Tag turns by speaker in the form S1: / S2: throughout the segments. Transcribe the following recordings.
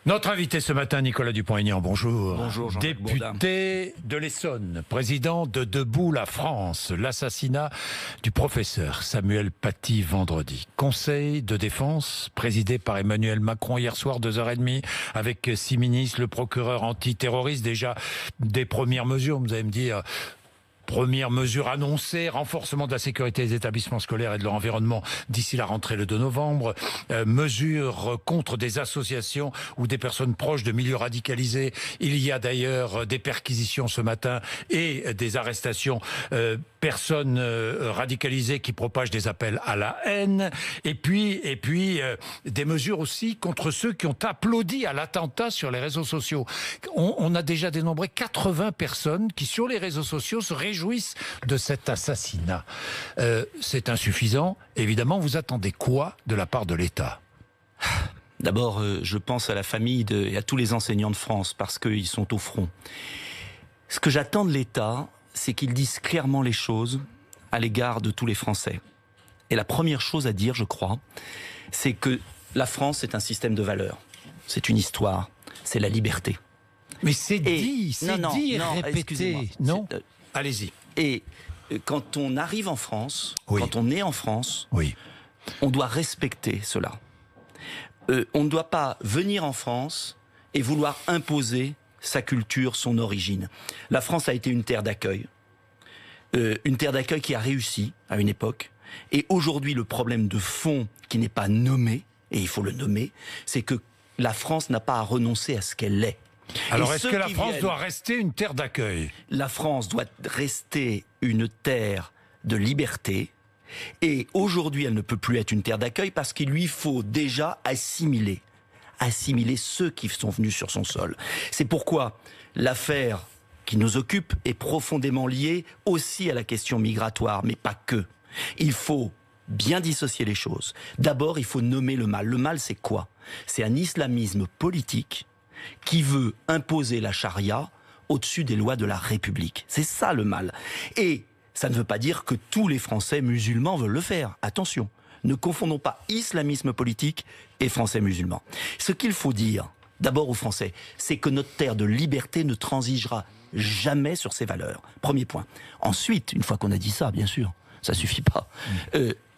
S1: Notre invité ce matin, Nicolas Dupont-Aignan, bonjour.
S2: Bonjour Jean-Jacques Bourdin.
S1: Député de l'Essonne, président de Debout la France, l'assassinat du professeur Samuel Paty vendredi. Conseil de défense présidé par Emmanuel Macron hier soir, 2h30, avec 6 ministres, le procureur antiterroriste, déjà des premières mesures, vous allez me dire... Première mesure annoncée, renforcement de la sécurité des établissements scolaires et de leur environnement d'ici la rentrée le 2 novembre. Mesures contre des associations ou des personnes proches de milieux radicalisés. Il y a d'ailleurs des perquisitions ce matin et des arrestations. Personnes radicalisées qui propagent des appels à la haine. Et puis des mesures aussi contre ceux qui ont applaudi à l'attentat sur les réseaux sociaux. On a déjà dénombré 80 personnes qui, sur les réseaux sociaux, se réjouissent de cet assassinat. C'est insuffisant. Évidemment, vous attendez quoi de la part de l'État ?
S2: D'abord, je pense à la famille et à tous les enseignants de France, parce qu'ils sont au front. Ce que j'attends de l'État, c'est qu'ils disent clairement les choses à l'égard de tous les Français. Et la première chose à dire, je crois, c'est que la France est un système de valeurs. C'est une histoire, c'est la liberté.
S1: Mais c'est dit et répété. Non, allez-y.
S2: Et quand on arrive en France,
S1: oui.
S2: Quand on est en France,
S1: oui.
S2: On doit respecter cela. On ne doit pas venir en France et vouloir imposer sa culture, son origine. La France a été une terre d'accueil. Une terre d'accueil qui a réussi à une époque. Et aujourd'hui, le problème de fond qui n'est pas nommé, et il faut le nommer, c'est que la France n'a pas à renoncer à ce qu'elle est.
S1: Alors, est-ce que la France doit rester une terre d'accueil ?
S2: La France doit rester une terre de liberté. Et aujourd'hui, elle ne peut plus être une terre d'accueil parce qu'il lui faut déjà assimiler ceux qui sont venus sur son sol. C'est pourquoi l'affaire qui nous occupe est profondément liée aussi à la question migratoire, mais pas que. Il faut bien dissocier les choses. D'abord, il faut nommer le mal. Le mal, c'est quoi ? C'est un islamisme politique qui veut imposer la charia au-dessus des lois de la République. C'est ça le mal. Et ça ne veut pas dire que tous les Français musulmans veulent le faire. Attention, ne confondons pas islamisme politique et Français musulmans. Ce qu'il faut dire, d'abord aux Français, c'est que notre terre de liberté ne transigera jamais sur ses valeurs. Premier point. Ensuite, une fois qu'on a dit ça, bien sûr, ça suffit pas.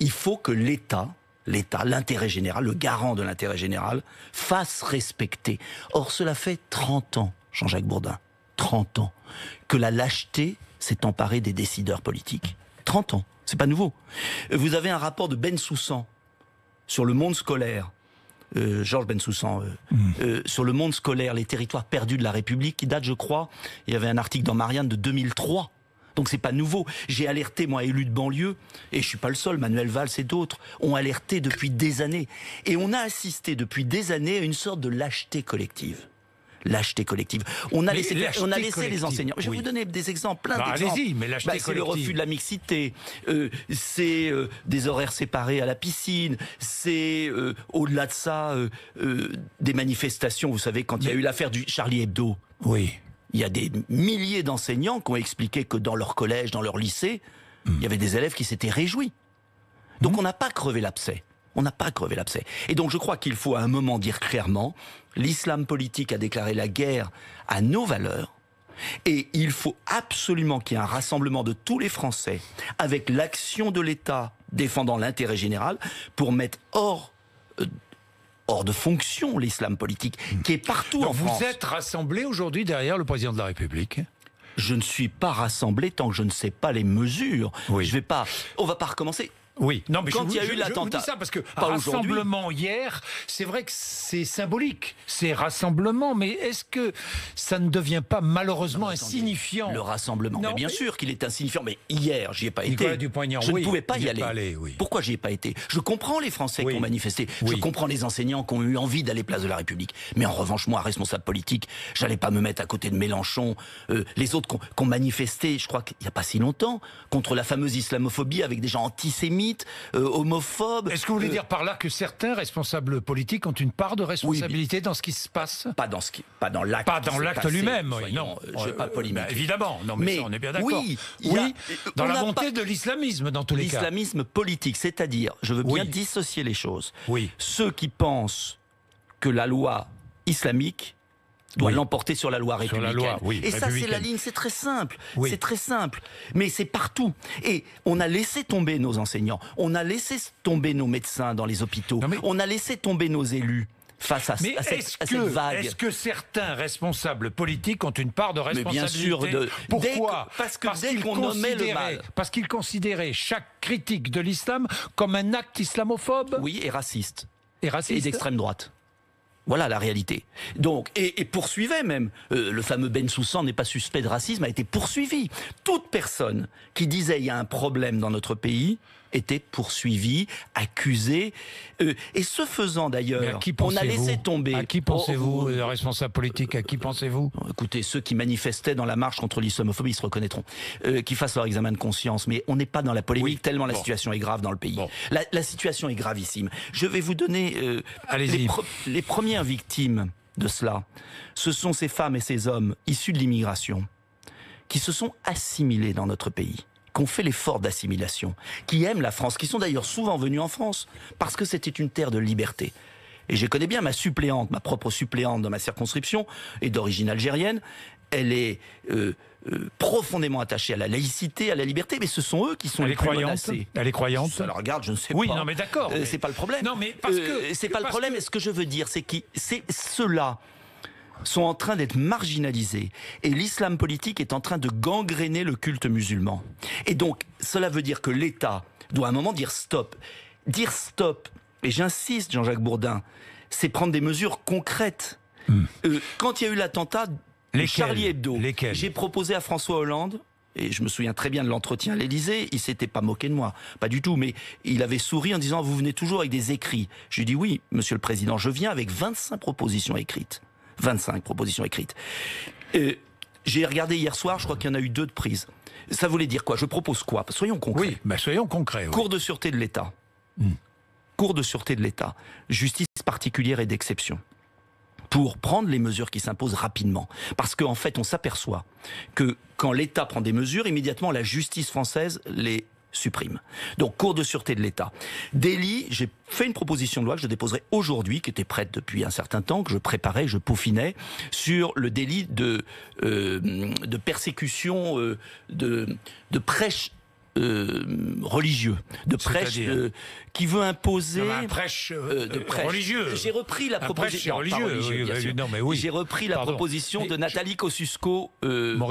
S2: Il faut que l'État, l'intérêt général, le garant de l'intérêt général, fasse respecter. Or, cela fait 30 ans, Jean-Jacques Bourdin, 30 ans, que la lâcheté s'est emparée des décideurs politiques. 30 ans, c'est pas nouveau. Vous avez un rapport de Bensoussan sur le monde scolaire, Georges Bensoussan, sur le monde scolaire, les territoires perdus de la République, qui date, je crois, il y avait un article dans Marianne de 2003. Donc c'est pas nouveau. J'ai alerté, moi, élu de banlieue, et je suis pas le seul, Manuel Valls et d'autres ont alerté depuis des années. Et on a assisté depuis des années à une sorte de lâcheté collective. Lâcheté collective. On a laissé les enseignants. Je vais vous donner des exemples, plein d'exemples.
S1: Allez-y, mais lâcheté
S2: c'est le refus de la mixité, c'est des horaires séparés à la piscine, c'est au-delà de ça des manifestations. Vous savez, quand il y a eu l'affaire du Charlie Hebdo.
S1: Oui.
S2: Il y a des milliers d'enseignants qui ont expliqué que dans leur collège, dans leur lycée, il y avait des élèves qui s'étaient réjouis. Donc on n'a pas crevé l'abcès. On n'a pas crevé l'abcès. Et donc je crois qu'il faut à un moment dire clairement, l'islam politique a déclaré la guerre à nos valeurs, et il faut absolument qu'il y ait un rassemblement de tous les Français avec l'action de l'État défendant l'intérêt général pour mettre hors de fonction l'islam politique qui est partout en France.
S1: Vous êtes rassemblés aujourd'hui derrière le président de la République ?
S2: Je ne suis pas rassemblé tant que je ne sais pas les mesures.
S1: Oui.
S2: On va pas recommencer.
S1: Oui, non, mais
S2: quand il y a eu l'attentat,
S1: je vous dis ça parce que rassemblement hier, c'est vrai que c'est symbolique, c'est rassemblement, mais est-ce que ça ne devient pas malheureusement insignifiant ?
S2: Le rassemblement, mais bien sûr qu'il est insignifiant, mais hier, j'y ai pas été. Je
S1: ne
S2: pouvais pas y aller. Pourquoi j'y ai pas été ? Je comprends les Français qui ont manifesté, je comprends les enseignants qui ont eu envie d'aller place de la République, mais en revanche, moi, responsable politique, j'allais pas me mettre à côté de Mélenchon, les autres qui ont manifesté, je crois qu'il y a pas si longtemps, contre la fameuse islamophobie avec des gens antisémites, homophobes.
S1: Est-ce que vous voulez dire par là que certains responsables politiques ont une part de responsabilité dans ce qui se passe ?
S2: Pas dans l'acte.
S1: Pas dans l'acte lui-même,
S2: non. Je vais pas polémiquer.
S1: Évidemment, non, mais ça, on est bien d'accord.
S2: Oui,
S1: dans la montée de l'islamisme, dans tous les cas.
S2: L'islamisme politique, c'est-à-dire, je veux bien dissocier les choses.
S1: Oui.
S2: Ceux qui pensent que la loi islamique doit l'emporter sur la loi républicaine.
S1: Sur la loi, oui,
S2: et ça, c'est la ligne, c'est très simple.
S1: Oui.
S2: C'est très simple. Mais c'est partout. Et on a laissé tomber nos enseignants. On a laissé tomber nos médecins dans les hôpitaux. On a laissé tomber nos élus face à cette vague.
S1: Est-ce que certains responsables politiques ont une part de responsabilité?
S2: Mais bien sûr.
S1: Pourquoi?
S2: Parce dès qu'on nommait le mal.
S1: Parce qu'ils considéraient chaque critique de l'islam comme un acte islamophobe.
S2: Oui, et raciste.
S1: Et
S2: d'extrême droite. Voilà la réalité. Donc, et poursuivait même. Le fameux Bensoussan n'est pas suspect de racisme, a été poursuivi. Toute personne qui disait il y a un problème dans notre pays était poursuivie, accusée. Et ce faisant d'ailleurs, on a laissé tomber.
S1: À qui pensez-vous, responsables politiques, à qui pensez-vous?
S2: Écoutez, ceux qui manifestaient dans la marche contre l'islamophobie, ils se reconnaîtront. Qu'ils fassent leur examen de conscience. Mais on n'est pas dans la polémique, tellement la situation est grave dans le pays. Bon. La situation est gravissime. Je vais vous donner les premières victimes de cela. Ce sont ces femmes et ces hommes issus de l'immigration qui se sont assimilés dans notre pays, qui ont fait l'effort d'assimilation, qui aiment la France, qui sont d'ailleurs souvent venus en France, parce que c'était une terre de liberté. Et je connais bien ma suppléante, ma propre suppléante dans ma circonscription, est d'origine algérienne. Elle est profondément attachée à la laïcité, à la liberté, mais ce sont eux qui sont les plus menacés.
S1: Elle est croyante?
S2: Alors regarde, je ne sais pas.
S1: Oui, non mais d'accord.
S2: C'est pas le problème.
S1: Non mais parce que...
S2: c'est pas le problème, mais ce que je veux dire, c'est que ceux-là sont en train d'être marginalisés et l'islam politique est en train de gangréner le culte musulman. Et donc, cela veut dire que l'État doit à un moment dire stop. Dire stop, et j'insiste Jean-Jacques Bourdin, c'est prendre des mesures concrètes. Quand il y a eu l'attentat de Charlie Hebdo, j'ai proposé à François Hollande, et je me souviens très bien de l'entretien à l'Élysée, il s'était pas moqué de moi, pas du tout, mais il avait souri en disant « Vous venez toujours avec des écrits ». Je lui ai dit « Oui, Monsieur le Président, je viens avec 25 propositions écrites. » 25 propositions écrites. J'ai regardé hier soir, je crois qu'il y en a eu 2 de prises. Ça voulait dire quoi? Je propose quoi? Soyons concrets.
S1: Oui, mais soyons concrets. Oui.
S2: Cour de sûreté de l'État. Cour de sûreté de l'État. Justice particulière et d'exception. Pour prendre les mesures qui s'imposent rapidement. Parce qu'en fait, on s'aperçoit que quand l'État prend des mesures, immédiatement la justice française les supprime. Donc, Cour de sûreté de l'État. Délit, j'ai fait une proposition de loi que je déposerai aujourd'hui, qui était prête depuis un certain temps, que je préparais, que je peaufinais, sur le délit de persécution, de prêche religieux, de prêche qui veut imposer
S1: religieux.
S2: J'ai repris la proposition J'ai repris la proposition de Nathalie Kosciusko de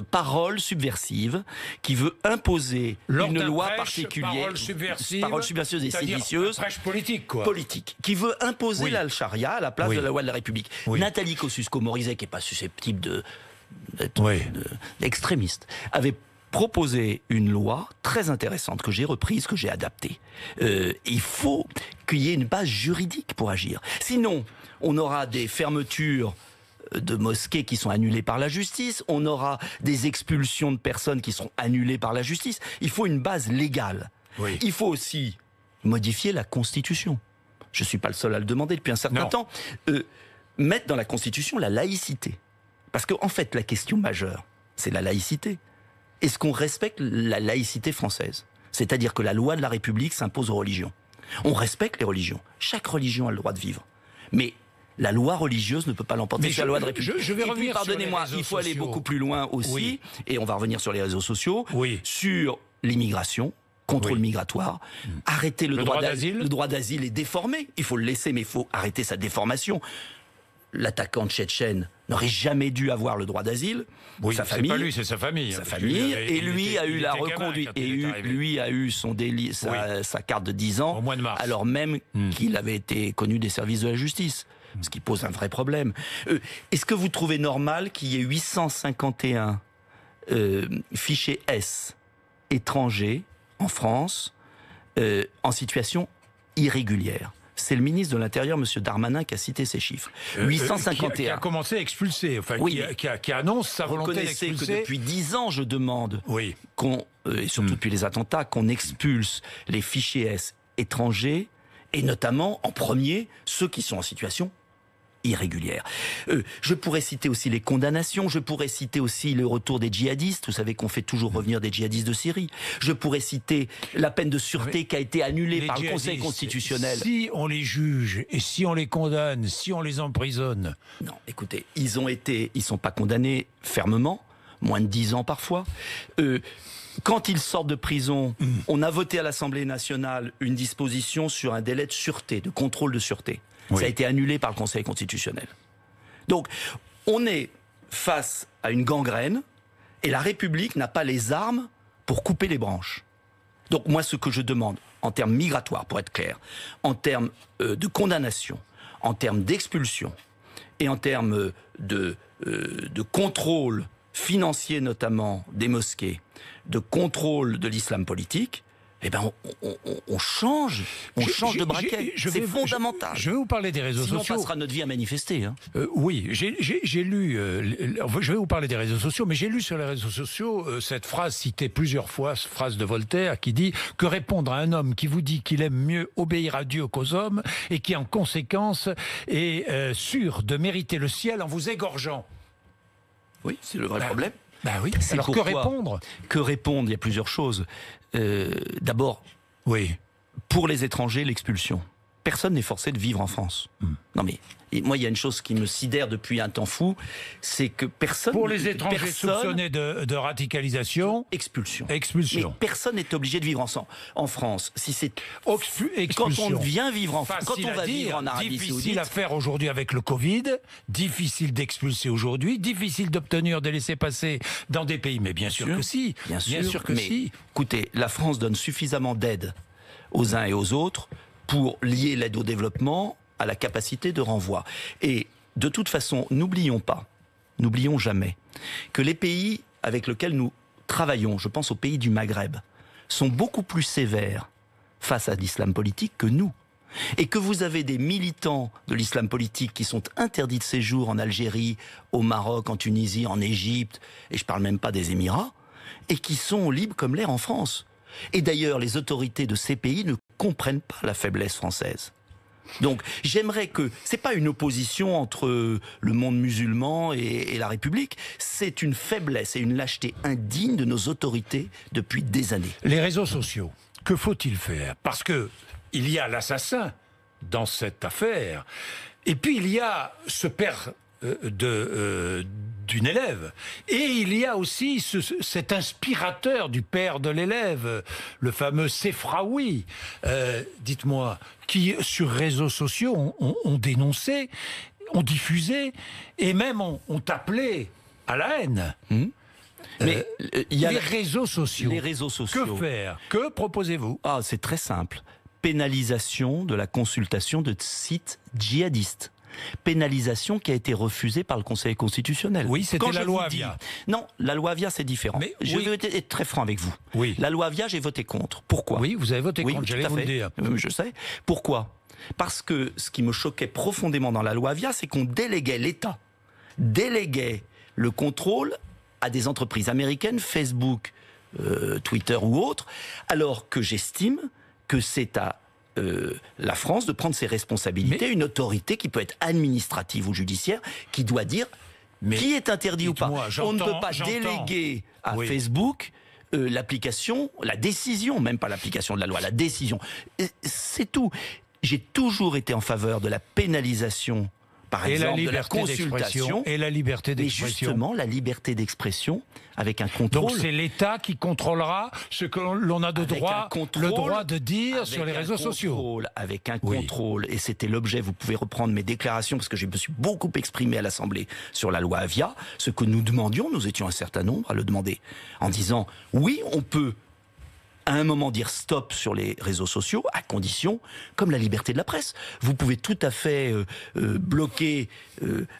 S2: parole subversive qui veut imposer une loi particulière, parole subversive et séditieuse,
S1: prêche politique quoi.
S2: Politique, qui veut imposer la charia à la place de la loi de la République. Nathalie Kosciusko-Morizet, qui est pas susceptible d'extrémiste, avait proposé une loi très intéressante que j'ai reprise, que j'ai adaptée. Il faut qu'il y ait une base juridique pour agir. Sinon, on aura des fermetures de mosquées qui sont annulées par la justice, on aura des expulsions de personnes qui seront annulées par la justice. Il faut une base légale. Il faut aussi modifier la Constitution. Je ne suis pas le seul à le demander depuis un certain temps. Mettre dans la Constitution la laïcité. Parce qu'en fait, la question majeure, c'est la laïcité. Est-ce qu'on respecte la laïcité française? C'est-à-dire que la loi de la République s'impose aux religions. On respecte les religions. Chaque religion a le droit de vivre. Mais la loi religieuse ne peut pas l'emporter sur la loi de République.
S1: Je vais revenir
S2: pardonnez-moi, il faut aller beaucoup plus loin aussi, et on va revenir sur les réseaux sociaux, sur l'immigration, contrôle migratoire, arrêter le droit d'asile. Le droit d'asile est déformé. Il faut le laisser, mais il faut arrêter sa déformation. L'attaquant tchétchène n'aurait jamais dû avoir le droit d'asile.
S1: Sa famille, c'est pas lui, c'est sa famille.
S2: Sa famille, et lui a eu la reconduite, et lui a eu son délit, sa carte de 10 ans,
S1: au mois de mars,
S2: alors même qu'il avait été connu des services de la justice. Ce qui pose un vrai problème. Est-ce que vous trouvez normal qu'il y ait 851 fichiers S étrangers en France en situation irrégulière? C'est le ministre de l'Intérieur, M. Darmanin, qui a cité ces chiffres. 851.
S1: Qui a commencé à expulser, qui annonce sa volonté d'expulser.
S2: Vous connaissez que depuis 10 ans, je demande, et surtout depuis les attentats, qu'on expulse les fichiers S étrangers, et notamment, en premier, ceux qui sont en situation irrégulière. Je pourrais citer aussi les condamnations, je pourrais citer aussi le retour des djihadistes, vous savez qu'on fait toujours revenir des djihadistes de Syrie. Je pourrais citer la peine de sûreté qui a été annulée par le Conseil constitutionnel.
S1: Si on les juge et si on les condamne, si on les emprisonne...
S2: Non, écoutez, ils sont pas condamnés fermement, moins de 10 ans parfois. Quand ils sortent de prison, on a voté à l'Assemblée nationale une disposition sur un délai de sûreté, de contrôle de sûreté. Oui. Ça a été annulé par le Conseil constitutionnel. Donc, on est face à une gangrène et la République n'a pas les armes pour couper les branches. Donc, moi, ce que je demande, en termes migratoires, pour être clair, en termes de condamnation, en termes d'expulsion et en termes de contrôle financier notamment des mosquées, de contrôle de l'islam politique, eh ben on change de braquet. C'est fondamental.
S1: Je vais vous parler des réseaux sociaux.
S2: Sinon, on passera notre vie à manifester. Hein.
S1: Oui, j'ai lu. Je vais vous parler des réseaux sociaux, mais j'ai lu sur les réseaux sociaux cette phrase citée plusieurs fois, cette phrase de Voltaire, qui dit que répondre à un homme qui vous dit qu'il aime mieux obéir à Dieu qu'aux hommes et qui, en conséquence, est sûr de mériter le ciel en vous égorgeant.
S2: Oui, c'est le vrai problème.
S1: Oui. Alors que répondre ?
S2: Que répondre ? Il y a plusieurs choses. D'abord,
S1: oui.
S2: Pour les étrangers, l'expulsion. Personne n'est forcé de vivre en France. Non mais, moi, il y a une chose qui me sidère depuis un temps fou, c'est que personne...
S1: Pour les étrangers soupçonnés de radicalisation...
S2: Expulsion.
S1: Mais
S2: personne n'est obligé de vivre en France. Si c'est
S1: expulsion.
S2: Quand on vient vivre en France, quand on va vivre en Arabie Saoudite...
S1: Difficile à faire aujourd'hui avec le Covid, difficile d'expulser aujourd'hui, difficile d'obtenir des laissez-passer dans des pays, mais bien sûr que si.
S2: Bien sûr que si. Écoutez, la France donne suffisamment d'aide aux uns et aux autres pour lier l'aide au développement à la capacité de renvoi. Et de toute façon, n'oublions jamais, que les pays avec lesquels nous travaillons, je pense aux pays du Maghreb, sont beaucoup plus sévères face à l'islam politique que nous. Et que vous avez des militants de l'islam politique qui sont interdits de séjour en Algérie, au Maroc, en Tunisie, en Égypte, et je ne parle même pas des Émirats, et qui sont libres comme l'air en France. Et d'ailleurs, les autorités de ces pays ne comprennent pas la faiblesse française. Donc, j'aimerais que... c'est pas une opposition entre le monde musulman et la République, c'est une faiblesse et une lâcheté indigne de nos autorités depuis des années.
S1: Les réseaux sociaux, que faut-il faire ? Parce que il y a l'assassin dans cette affaire, et puis il y a ce père d'une élève, et il y a aussi cet inspirateur du père de l'élève, le fameux Sefraoui, dites-moi, qui sur réseaux sociaux ont dénoncé, ont diffusé, et même ont appelé à la haine.
S2: Mais il y a
S1: les réseaux sociaux.
S2: Les réseaux sociaux.
S1: Que faire ? Que proposez-vous ?
S2: C'est très simple. Pénalisation de la consultation de sites djihadistes. Pénalisation qui a été refusée par le Conseil constitutionnel.
S1: Oui, c'était la loi Avia.
S2: Non, la loi Avia, c'est différent. Mais je vais être très franc avec vous.
S1: Oui.
S2: La loi Avia, j'ai voté contre. Pourquoi ?
S1: Oui, vous avez voté contre, j'allais vous le dire.
S2: Je sais. Pourquoi ? Parce que ce qui me choquait profondément dans la loi Avia, c'est qu'on déléguait l'État, déléguait le contrôle à des entreprises américaines, Facebook, Twitter ou autres, alors que j'estime que c'est à la France de prendre ses responsabilités, une autorité qui peut être administrative ou judiciaire, qui doit dire qui est interdit ou pas. On ne peut pas déléguer à Facebook l'application, la décision, même pas l'application de la loi, la décision. C'est tout. J'ai toujours été en faveur de la pénalisation, par exemple, de la consultation.
S1: Et la liberté d'expression.
S2: Mais justement, la liberté d'expression avec un contrôle.
S1: Donc c'est l'État qui contrôlera ce que l'on a de droit, le droit de dire sur les réseaux sociaux.
S2: Avec un contrôle, et c'était l'objet, vous pouvez reprendre mes déclarations, parce que je me suis beaucoup exprimé à l'Assemblée sur la loi Avia, ce que nous demandions, nous étions un certain nombre à le demander, en disant, oui, on peut à un moment dire stop sur les réseaux sociaux, à condition, comme la liberté de la presse. Vous pouvez tout à fait bloquer,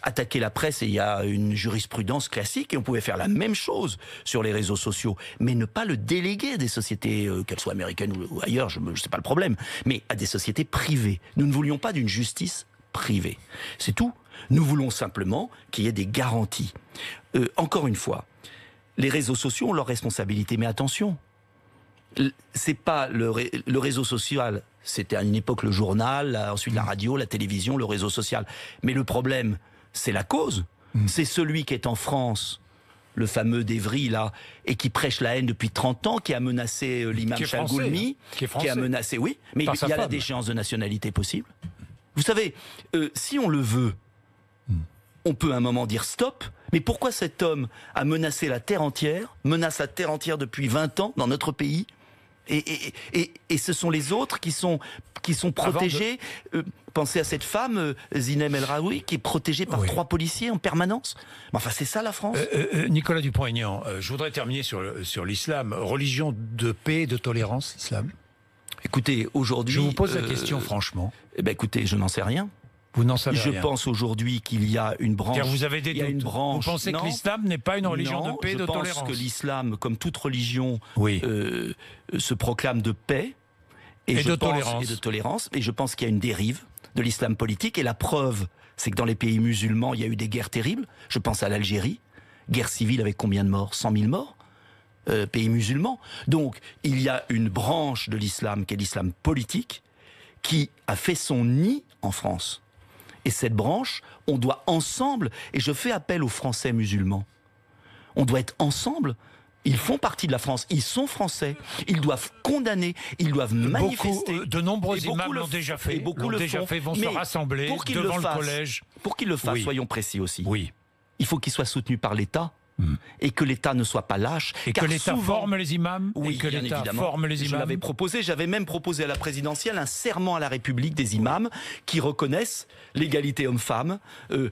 S2: attaquer la presse, et il y a une jurisprudence classique, et on pouvait faire la même chose sur les réseaux sociaux, mais ne pas le déléguer à des sociétés, qu'elles soient américaines ou ailleurs, je sais pas le problème, mais à des sociétés privées. Nous ne voulions pas d'une justice privée. C'est tout. Nous voulons simplement qu'il y ait des garanties. Encore une fois, les réseaux sociaux ont leurs responsabilités, mais attention, c'est pas le réseau social, C'était à une époque le journal, ensuite la radio, la télévision, le réseau social. Mais le problème, c'est la cause. C'est celui qui est en France, le fameux d'Evry, là, et qui prêche la haine depuis 30 ans, qui a menacé l'imam Chalgoulmi, qui a menacé, oui, mais il y a la déchéance de nationalité possible. Vous savez, si on le veut, on peut à un moment dire stop, mais pourquoi cet homme a menacé la terre entière, menace la terre entière depuis 20 ans dans notre pays, et ce sont les autres qui sont protégés. Pensez à cette femme, Zinem El Raoui, qui est protégée par 3 policiers en permanence. Enfin, c'est ça la France.
S1: Nicolas Dupont-Aignan, je voudrais terminer sur l'islam. Religion de paix et de tolérance, l'islam.
S2: Écoutez, aujourd'hui...
S1: Je vous pose la question franchement.
S2: Écoutez, je n'en sais rien.
S1: Vous n'en savez rien.
S2: Je pense aujourd'hui qu'il y a une branche...
S1: Car vous avez des doutes. Vous pensez que l'islam n'est pas une religion de paix et de tolérance?
S2: Je pense que l'islam, comme toute religion, se proclame de paix et de tolérance. Et je pense qu'il y a une dérive de l'islam politique. Et la preuve, c'est que dans les pays musulmans, il y a eu des guerres terribles. Je pense à l'Algérie. Guerre civile avec combien de morts? 100 000 morts. Pays musulmans. Donc, il y a une branche de l'islam qui est l'islam politique qui a fait son nid en France. Et cette branche, on doit ensemble, et je fais appel aux Français musulmans, on doit être ensemble. Ils font partie de la France, ils sont français, ils doivent condamner, ils doivent manifester.
S1: De nombreux imams l'ont déjà fait,
S2: et beaucoup le font,
S1: vont se rassembler devant le collège.
S2: Pour qu'ils le fassent, soyons précis aussi.
S1: Oui.
S2: Il faut qu'ils soient soutenus par l'État. Et que l'État ne soit pas lâche.
S1: Et que l'État forme les imams.
S2: Oui,
S1: et que l'État
S2: forme les imams. Je l'avais proposé, j'avais même proposé à la présidentielle un serment à la République des imams qui reconnaissent l'égalité homme-femme,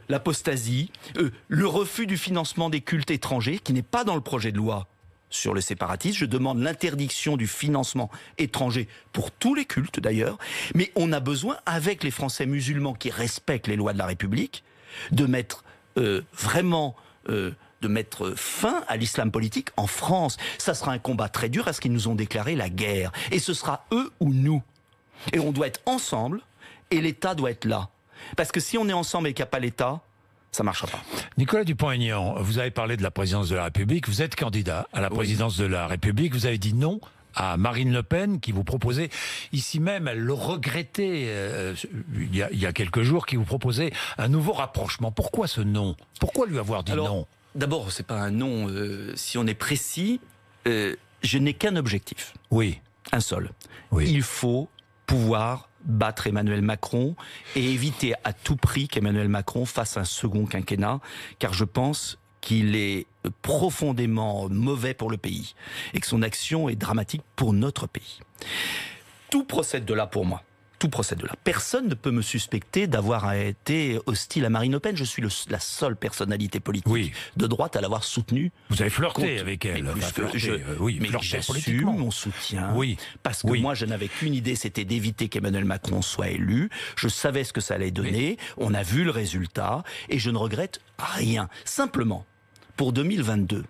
S2: l'apostasie, le refus du financement des cultes étrangers, qui n'est pas dans le projet de loi sur le séparatisme. Je demande l'interdiction du financement étranger pour tous les cultes d'ailleurs. Mais on a besoin, avec les Français musulmans qui respectent les lois de la République, de mettre vraiment... de mettre fin à l'islam politique en France. Ça sera un combat très dur parce qu'ils nous ont déclaré la guerre. Et ce sera eux ou nous. Et on doit être ensemble et l'État doit être là. Parce que si on est ensemble et qu'il n'y a pas l'État, ça ne marchera pas.
S1: Nicolas Dupont-Aignan, vous avez parlé de la présidence de la République. Vous êtes candidat à la présidence de la République. Vous avez dit non à Marine Le Pen, qui vous proposait, ici même, elle le regrettait il y a quelques jours, qui vous proposait un nouveau rapprochement. Pourquoi ce non? Pourquoi lui avoir dit non?
S2: D'abord, c'est pas un non. Si on est précis, je n'ai qu'un objectif.
S1: Oui.
S2: Un seul.
S1: Oui.
S2: Il faut pouvoir battre Emmanuel Macron et éviter à tout prix qu'Emmanuel Macron fasse un second quinquennat, car je pense qu'il est profondément mauvais pour le pays et que son action est dramatique pour notre pays. Tout procède de là pour moi. Tout procède de là. Personne ne peut me suspecter d'avoir été hostile à Marine LePen. Je suis la seule personnalité politique de droite à l'avoir soutenue.
S1: Vous avez flirté avec elle.
S2: Mais j'assume mon soutien. Parce que moi, je n'avais qu'une idée, c'était d'éviter qu'Emmanuel Macron soit élu. Je savais ce que ça allait donner. On a vu le résultat. Et je ne regrette rien. Simplement, pour 2022,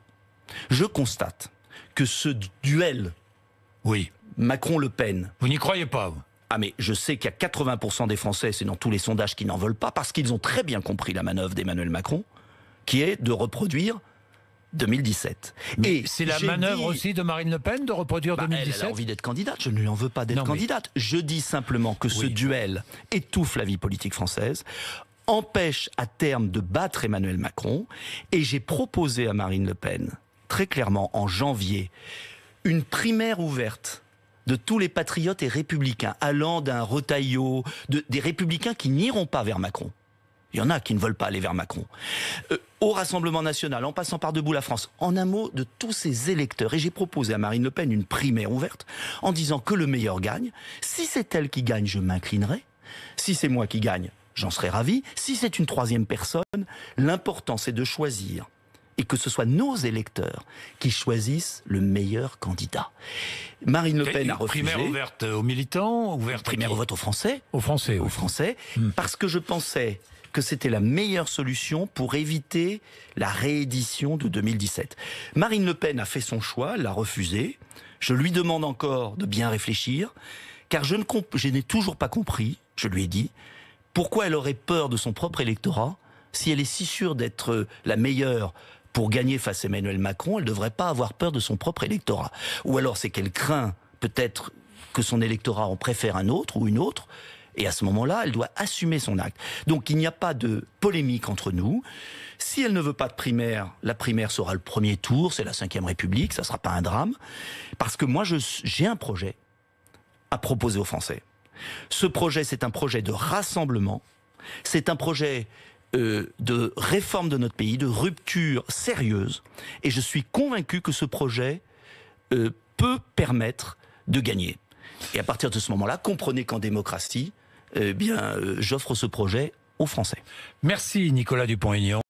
S2: je constate que ce duel Macron-Le Pen...
S1: Vous n'y croyez pas, vous?
S2: Ah mais je sais qu'il y a 80% des Français, c'est dans tous les sondages, qui n'en veulent pas, parce qu'ils ont très bien compris la manœuvre d'Emmanuel Macron, qui est de reproduire 2017.
S1: Mais c'est la manœuvre aussi de Marine Le Pen de reproduire 2017
S2: Elle a envie d'être candidate, je ne lui en veux pas d'être candidate. Je dis simplement que ce duel étouffe la vie politique française, empêche à terme de battre Emmanuel Macron, et j'ai proposé à Marine Le Pen, très clairement en janvier, une primaire ouverte de tous les patriotes et républicains, allant d'un Retailleau, des républicains qui n'iront pas vers Macron. Il y en a qui ne veulent pas aller vers Macron. Au Rassemblement National, en passant par Debout la France, en un mot, de tous ces électeurs. Et j'ai proposé à Marine Le Pen une primaire ouverte, en disant que le meilleur gagne. Si c'est elle qui gagne, je m'inclinerai. Si c'est moi qui gagne, j'en serai ravi. Si c'est une troisième personne, l'important c'est de choisir. Et que ce soit nos électeurs qui choisissent le meilleur candidat. Marine Le Pen a refusé.
S1: Primaire ouverte aux militants,
S2: primaire ouverte aux Français.
S1: Aux Français,
S2: Aux Français, parce que je pensais que c'était la meilleure solution pour éviter la réédition de 2017. Marine Le Pen a fait son choix, l'a refusé. Je lui demande encore de bien réfléchir, car je n'ai toujours pas compris, je lui ai dit, pourquoi elle aurait peur de son propre électorat si elle est si sûre d'être la meilleure pour gagner face à Emmanuel Macron, elle ne devrait pas avoir peur de son propre électorat. Ou alors c'est qu'elle craint peut-être que son électorat en préfère un autre ou une autre. Et à ce moment-là, elle doit assumer son acte. Donc il n'y a pas de polémique entre nous. Si elle ne veut pas de primaire, la primaire sera le premier tour, c'est la Ve République, ça ne sera pas un drame. Parce que moi, j'ai un projet à proposer aux Français. Ce projet, c'est un projet de rassemblement, c'est un projet de réforme de notre pays, de rupture sérieuse. Et je suis convaincu que ce projet peut permettre de gagner. Et à partir de ce moment-là, comprenez qu'en démocratie, j'offre ce projet aux Français.
S1: Merci Nicolas Dupont-Aignan.